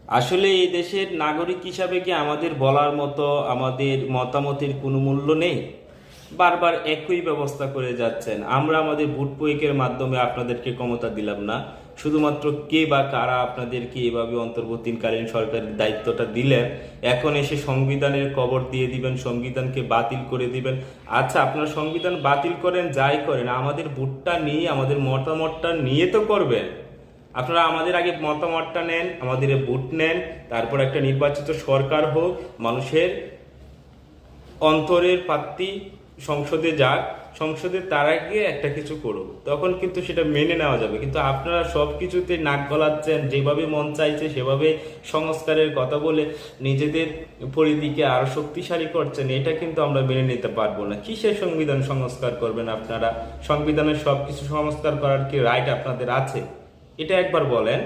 আসলে এই দেশের নাগরিক হিসাবে কি আমাদের বলার মতো, আমাদের মতামতের কোনো মূল্য নেই? বারবার একই ব্যবস্থা করে যাচ্ছেন। আমরা আমাদের ভোট প্রয়োগের মাধ্যমে আপনাদেরকে ক্ষমতা দিলাম না, শুধুমাত্র কে বা কারা আপনাদেরকে এভাবে অন্তর্বর্তীকালীন সরকারের দায়িত্বটা দিলেন, এখন এসে সংবিধানের কবর দিয়ে দিবেন, সংবিধানকে বাতিল করে দিবেন। আচ্ছা, আপনারা সংবিধান বাতিল করেন, যাই করেন, আমাদের ভোটটা নিয়ে, আমাদের মতামতটা নিয়ে তো করবেন। আপনারা আমাদের আগে মতামতটা নেন, আমাদের ভোট নেন, তারপর একটা নির্বাচিত সরকার হোক, মানুষের অন্তরের প্রার্থী সংসদে যাক, সংসদে তার আগে একটা কিছু করুক, তখন কিন্তু সেটা মেনে নেওয়া যাবে। কিন্তু আপনারা সব কিছুতে নাক গলাচ্ছেন, যেভাবে মন চাইছে সেভাবে সংস্কারের কথা বলে নিজেদের পরিধিকে আরো শক্তিশালী করছেন, এটা কিন্তু আমরা মেনে নিতে পারবো না। কিসের সংবিধান সংস্কার করবেন আপনারা? সংবিধানের সব কিছু সংস্কার করার কি রাইট আপনাদের আছে? এটা একবার বলেন।